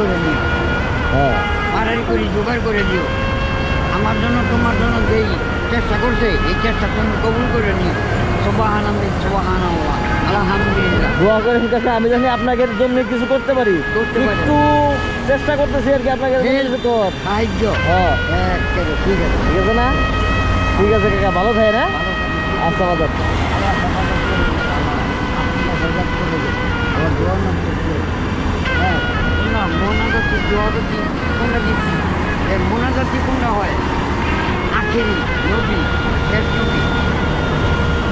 করে নিও, হ্যাঁ বাড়ারি করে জোগাড় করে দিও। আমার জন্য তোমার জন্য যেই চেষ্টা করছে এই চেষ্টা তুমি কবুল করে নিও। সুবহানাল্লাহ, সুবহানাল্লাহ, আলহামদুলিল্লাহ। দোয়া করেন কাকা, আমি জানি আপনাদের জন্য কিছু করতে পারি, করতে পারেন। একটু চেষ্টা করতেছি আর কি আপনাদের জন্য কিছু কর। সাহায্য হ্যাঁ একেবারে ঠিক আছে, ঠিক আছে না? ঠিক আছে কাকা, ভালো থাকে না? ভালো থাকবেন। আচ্ছা বাজার আল্লাহ হেফাজত করে দিন, আপনার হেফাজত করে দিন। আল্লাহ দোয়া না করছে। হ্যাঁ, না মোনাজাতি দোয়াজাতি কোনটা দিচ্ছি, মোনাজাতি কোনটা হয়? আখেরি নবী, শেষ নবী,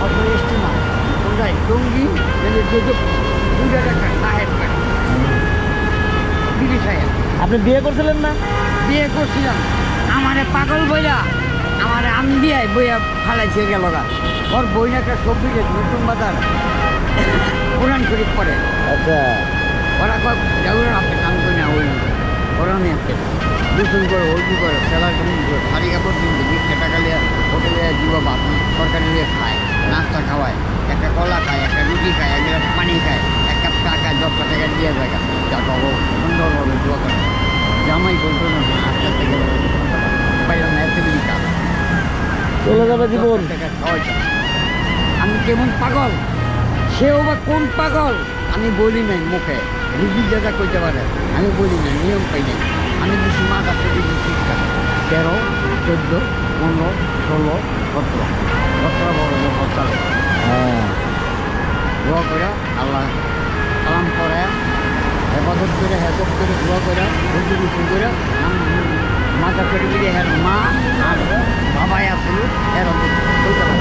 অত ইস্তেমা কোনটাই টঙ্গি দুইটা একটা সাহেব পায়, বিবি সাহেব। আপনি বিয়ে করছিলেন না? বিয়ে করছিলাম, আমারে পাগল বইরা আমার আমি দিয়ে বইয়া ফালাইছে গেল গা। ওর বই না একটা সবজি নতুন বাজার কোরআন শরীফ পড়ে। আচ্ছা ওরা যাওয়ার আপনি কাম করি না, ওই ওরা আমি আপনি দুশন করে হলদি করে সেলার করে শাড়ি কাপড় কিনতে 20 টাকা লিয়ে হোটেলে দিব ভাত তরকারি নিয়ে খায়, নাস্তা খাওয়ায়, একটা কলা খায়, একটা রুটি খায়, এক গ্লাস পানি খায়, এক কাপ চা খায়, 10 টাকা দিয়ে যায়। যা পাবো সুন্দরভাবে দোয়া করে। জামাই বলতো না আজকাল থেকে পাইলাম না, এতগুলি কাজ চলে যাবে জীবন। টাকা খাওয়াইতাম। আমি কেমন পাগল, সেও বা কোন পাগল আমি বলি নাই মুখে, রুগী যেটা কইতে পারে আমি বলি নাই, নিয়ম পাই নাই। আমি দিচ্ছি মা কাছে দিচ্ছি শিক্ষা 13, 14, 15, 16, 17 বড় হরতাল হ্যাঁ দোয়া করে আল্লাহ কালাম পড়ায় হেফাজত করে দোয়া করে বুদ্ধি বুদ্ধি করে মাথা করে মিলে হ্যাঁ মা আর বাবাই আসলো এরকম কইতে পারে।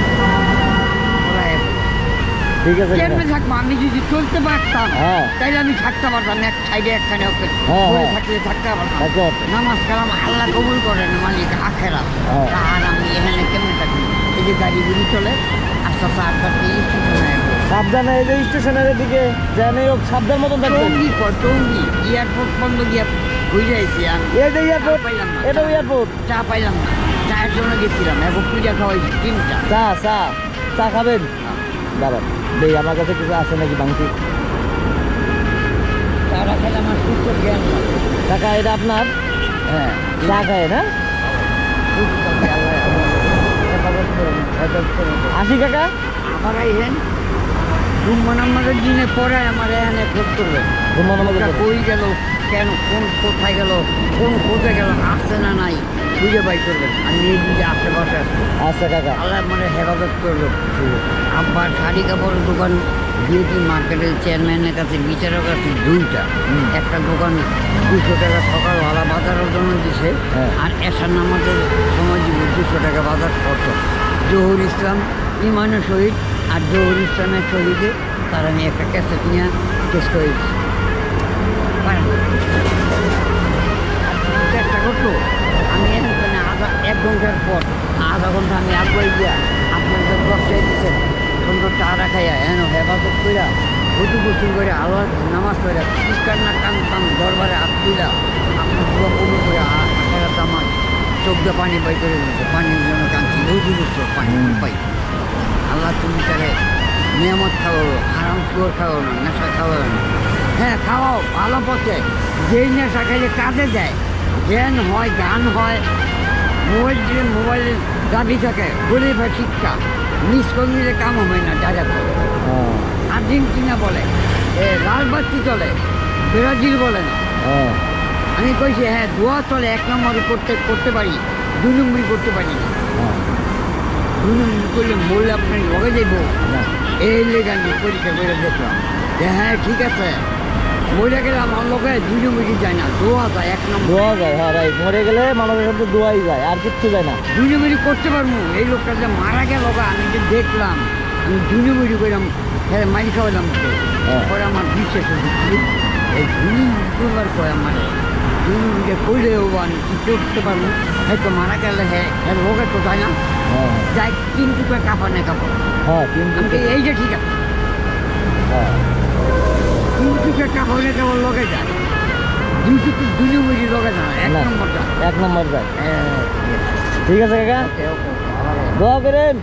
ঠিক আছে কাকা। কেমনে থাকবো আমি যদি চলতে পারতাম হ্যাঁ তাইলে আমি থাকতে পারতাম, এক সাইডে একখানে হ্যাঁ। থাকলে থাকতে পারতাম। থাকতে পারতেন। নামাজ কালাম আল্লাহ কবুল করেন মালিক আখেরা। হ্যাঁ। আর আমি এখানে কেমনে থাকবো? এই যে গাড়িগুলি চলে আস্তে আস্তে আটটা স্টেশনে সাবধানে, এই যে স্টেশনের দিকে জানি হোক সাবধান মতন থাকবেন। টঙ্গি এয়ারপোর্ট বন্ধ গিয়া বুঝে আইছি আমি। এই যে এয়ারপোর্ট, পাইলাম না, এটাও এয়ারপোর্ট। চা পাইলাম না, চায়ের জন্য গেছিলাম এবং পূজা খাওয়াইছি 3টা। চা চা চা খাবেন? দাঁড়ান দেই, আমার কাছে কিছু আছে নাকি বাংতি? চাটা খেলে আমার সুস্থ জ্ঞান হয়। কাকা এটা আপনার? হ্যাঁ, চা খায় না? সুস্থ থাকে আল্লাহ আমার হেফাজত করেন, হেফাজত করেন। আসি কাকা। আমার এইখান জুম্মা নামাজের দিনে পরে আমার এখানে খোঁজ করবেন। জুম্মা নামাজের ওটা পরে? কই গেল, কেন, কোন কোথায় গেল, কোন খোঁজে গেল, আসছে না নাই খুঁজে বাই করবেন। আমি এই দিকে আশেপাশে আসছি, আচ্ছা কাকা। আল্লাহ মানে হেফাজত করলো। আব্বার শাড়ি কাপড়ের দোকান বিউটি মার্কেটের চেয়ারম্যানের কাছে, বিচারের কাছে 2টা। একটা দোকান 200 টাকা সকালবেলা বাজারের জন্য দিছে, হ্যাঁ। আর এশার নামাজের সময় দিব 200 টাকা বাজার খরচ। জহুর ইসলাম ইমানের শহীদ আর জহুর ইসলামের শহীদে তার আমি একটা ক্যাসেট নিয়ে কেস করেছি। চেষ্টা করতো আমি এখানে এক ঘন্টার পর আধা ঘন্টা আমি আগুয়াই গিয়া আপনাদের 10টায় দিচ্ছেন সুন্দর চা খাইয়া এন হেফাজত কইরা উঁচু গোসল করে আল্লাহ নামাজ পড়া চিৎকার না কান কান দরবারে হাত তুইলা আপনার পুরো কবুল করে আখেরাত আমার চোখ দিয়ে পানি বাই করে দিচ্ছে। পানির জন্য কাঁদছি, উঁচু গোসল পানি পাই। আল্লাহ তুমি তারে নিয়ামত খাওয়াবো, হারাম শুয়োর খাওয়াবো না, নেশা খাওয়াবো না। হ্যাঁ খাওয়াও ভালো পথে, যেই নেশা খাইলে কাজে যায়, জ্ঞান হয়, গান হয়, মোবাইলে দাবি থাকে, গরিব হয় শিক্ষা, মিস করে নিলে কাম হয় না ডাইরেক্ট। হ্যাঁ আর্জেন্টিনা বলে, লাল বাতি চলে, ব্রাজিল বলে না। হ্যাঁ আমি কইছি হ্যাঁ দোয়া চলে, 1 নম্বরে করতে পারি, 2 নম্বরই করতে পারি না। হ্যাঁ 2 নম্বর করলে মরলে আপনার লগে যাইব, না। এই লেগে আমি পরীক্ষা করে দেখলাম যে হ্যাঁ ঠিক আছে, মরে গেলে আমার লোকে 2 নম্বরই যায় না, দোয়া যায় 1 নম্বর। দোয়া যায়, হ্যাঁ রাইট। মরে গেলে মানুষের সাথে দোয়াই যায়, আর কিচ্ছু যায় না। 2 নম্বরই করতে পারবো। এই লোকটা যে মারা গেল আমি যে দেখলাম, আমি 2 নম্বরই করলাম, হ্যাঁ মারি খাওয়ালাম। হ্যাঁ। পরে আমার বিশ্বাস হচ্ছে এই 2 নম্বর কয় আমার 2 নম্বরকে করলেও আমি কী করতে পারবো। হয়তো মারা গেলে হ্যাঁ হ্যাঁ লোকে তো যায় না, হ্যাঁ যাই কিন্তু কাপড় কাপড় হ্যাঁ কিন্তু আমি এই যে ঠিক আছে, হ্যাঁ কিন্তু কাপড় লোকে যায়, 2 নম্বরই লোকে যায়, 1 না। নম্বর যায়। 1 নম্বর যায়। হ্যাঁ ঠিক আছে কাকা, ওকে ওকে ওকে, আবার দোয়া করেন।